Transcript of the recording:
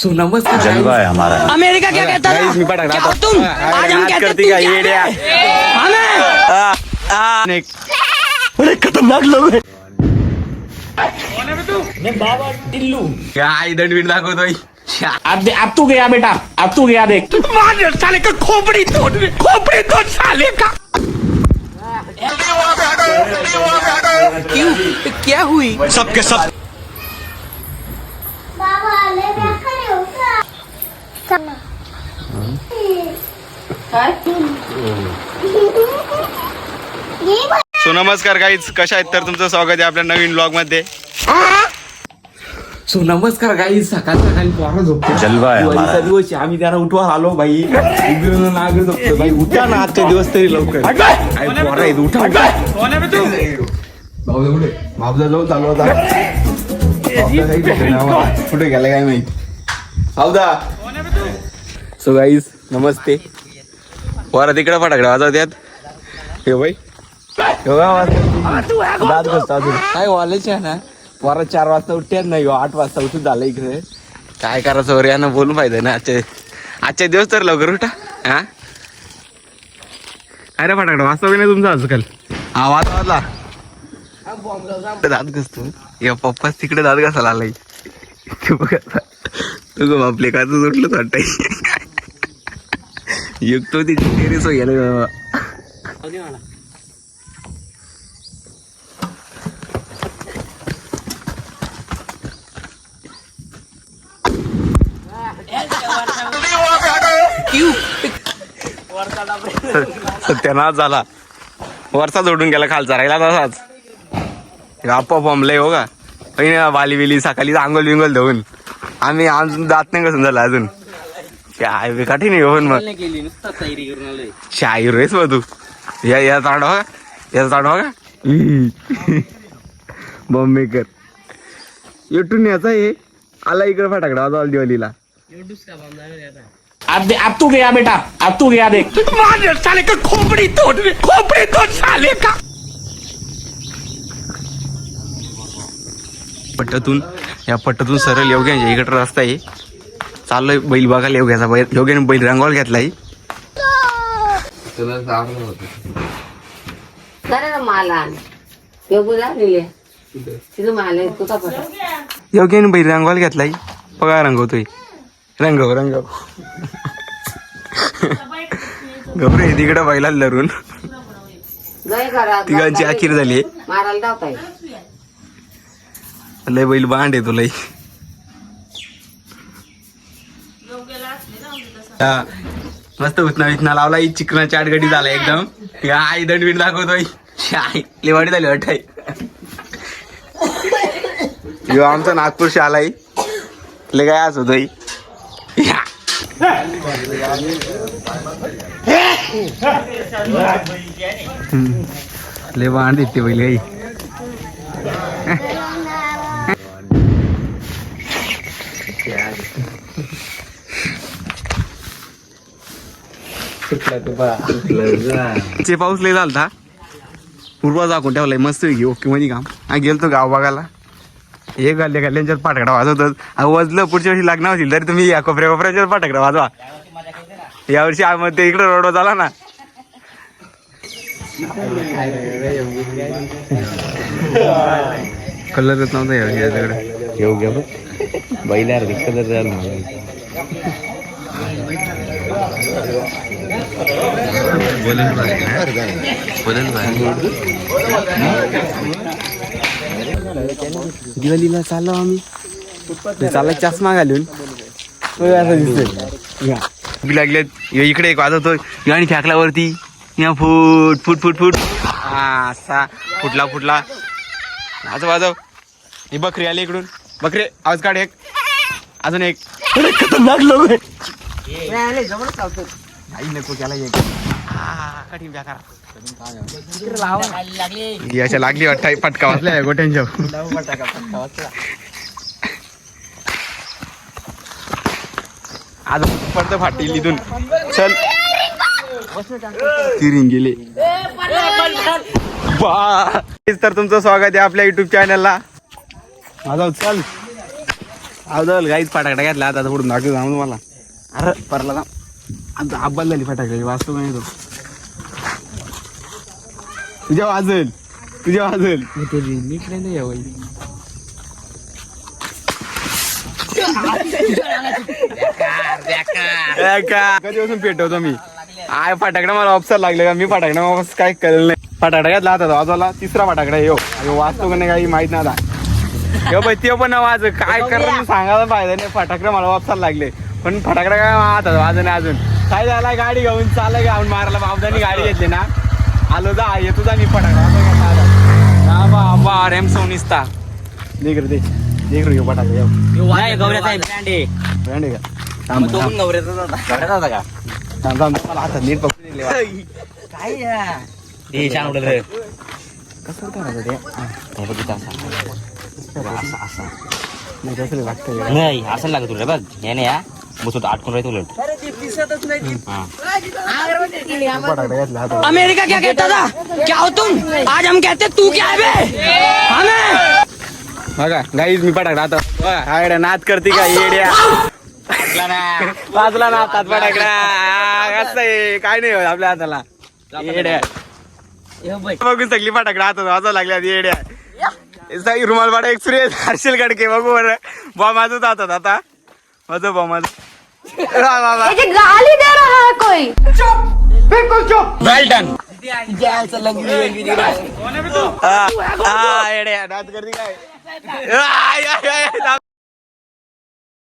So नमस्कार जलवा है हमारा। अमेरिका क्या कहता था? क्या हो तुम? आज हम कहते हैं तुम क्या है? हमें बड़े खतरनाक लोग हैं। मैं बाबा टिल्लू काय दंडवीट दाखवतोय अब तू गया बेटा, अब तू गया देख साले का खोपड़ी तोड़ साले का। क्यों? क्या हुई? सबके सब सो नमस्कार गाईज, कशा आहेत? तर तुमचं स्वागत आहे आपल्या नवीन ब्लॉग मध्ये. सो नमस्कार गाईज, सकाळ सकाळी पोरं झोपते. जलवा आहे दिवाळीचा हमारा. दिवस आहे, आम्ही त्याला उठवा आलो भाई. इकडून नागं झोपतो भाई, उठा ना आजच्या दिवस तरी लवकर. काय पोरं आहेत, उठा. बाबजा जाऊ चालू होता. बाबजा काही भेटेना, कुठे गेला काय माहित. बाबदा. सो गाईज नमस्ते. पोरा तिकडे फटाकडे वाजवत्यात. हे बाई दात घासतो अजून. काय वालायचे ना पोरं 4 वाजता उठतात नाही, 8 वाजता उठून झालं इकडे. काय करायचं वर यानं बोलून पाहिजे ना. आजच्या दिवस तर लवकर उठा. हा अरे फटाकडा वाजता की नाही तुमचा आजकाल? आवाज वाजला दात घासतो. या पप्पाच तिकडे दात घासायला आलाय. तू आपले का सुटलंच वाटतंय. युक्त ती टेरेस गेलं बाबा. सत्यानाश झाला. वरचा जोडून गेला, खालचा राहिला तसाच. गप्पा बॉम्बले हो का वाली बिली सकाळी आंघोल बिंगोल धुवून आम्ही अजून दात नाही घसून झाला अजून. काय काठी नाही हो मग शाहीर रेस मग तू. या चांड हो का, याचा चांड हो का बॉम्बेकर येटून याचा हे आला इकडे फटाकडा वाजवाल दिवाळीला. अब तू गया बेटा, अब तू गया देख साले का खोपड़ी तोड़ साले का। पट्टातून सरळ योग्यांच्या इकडे रस्ता आहे. चाललोय बैल बघायला योग्याचा. योग्याने बैल रंगवाल घेतलाय. योग्याने बैल रंगवाल घेतलाय. बघा रंगवतोय. रंगव घबरे तिकडे बैलाला धरून तिघांची अखेर झाली. लय बैल बांड आहे तुला. मस्त उचना विचना लावला. चिकनाची आडगडी झाला एकदम. आई दंडवीट दाखवतोय. लेवाडी झाली वाटाय. यो आमचा नागपूर शालाय. ले काय असं होतोय. ले बांध येते बैल काही. पाऊस लय झालता. पूर्वा दाखवून ठेवलाय मस्त पैकी ओके मध्ये काम. गेलतो गाव बघायला. हे गल्ल्यांच्यात पाटकडा वाजवतात. वाजलं पुढच्या वर्षी लग्न होतील तरी तुम्ही या कोपऱ्याच्याच पाटकडा वाजवा. यावर्षी ते इकडे रोड झाला ना. कलरच नव्हता यावर्षी येऊ घ्या बैला कलर झाला. दिवाळीला चाललो आम्ही. चालला चष्मा घालून असं दिसतोय. लागलेत इकडे एक वाजवतो. आणि फेकल्यावरती या फुट फुट फुट फुट असा फुटला. असं वाजव. ही बकरी आली इकडून. बकरी आवाज काढ. एक अजून एक. खतरनाक लोग हैं. आई नको केला एक. कठीण बेकार याच्या लागली वाटतं. फटका वाजला गोट्यांच्या. आज पडतं फाटील इथून. चल तिरीन गेले. तर तुमचं स्वागत आहे आपल्या युट्यूब चॅनलला. माझा चल अवदल काहीच फटाकडा घेतला आता पुढून दाखव जाऊन मला. अरे परला जा आता आब्बाल झाली फटाकडे वाचतो नाही तो. तुझ्या वाजल कधीपासून पेटवतो मी. आय फटाकडा मला ऑप्शन लागले का मी फटाकडा वापस काय कळलं नाही. फटाकडा घेतला आता वाजवला तिसरा फटाकडा यो वाचतो का नाही काही माहित नाही आता. यो बाई ते पण वाज काय करणार सांगायला फायदा नाही. फटाकडे मला वापसायला लागले पण फटाकडा काय आता वाज नाही अजून. काय झाला गाडी घेऊन चाललं घेऊन मारायला बाबदानी गाडी घेतली ना आलो जा येतो जा मी फटाकडा रेम सोनिस्ता देख रे देख रे फटाकडा ब्रँड आहे का थांब मला आता नीट पकडून दिले कसं करायचं ते नाही कसं लागतं नाही असं लागत तुला बघ याने या बसून अटकून राहतो उलट. फटाकडा घेतला आता अमेरिका क्या कहता था? क्या हो तुम? आज हम कहते तू क्या है बे? हमें बघा गाईज मी फटाकडा आता हायड्या नाद करते का येड्या वाजला ना हातात फटाकडा कसं आहे काय नाही होत आपल्या हाताला येड्या बघून सगळी फटाकडा हातात वाजवा लागल्या येड्या. रुमाल पाडा एक्सप्रेस हर्षल गडके बघू बरं बॉम्ब वाजवत हातात आता वाजव बॉम्ब वाजव गाली दे रहा है कोई. बिलकुल चुप वेल डन येड्या नाद करते काय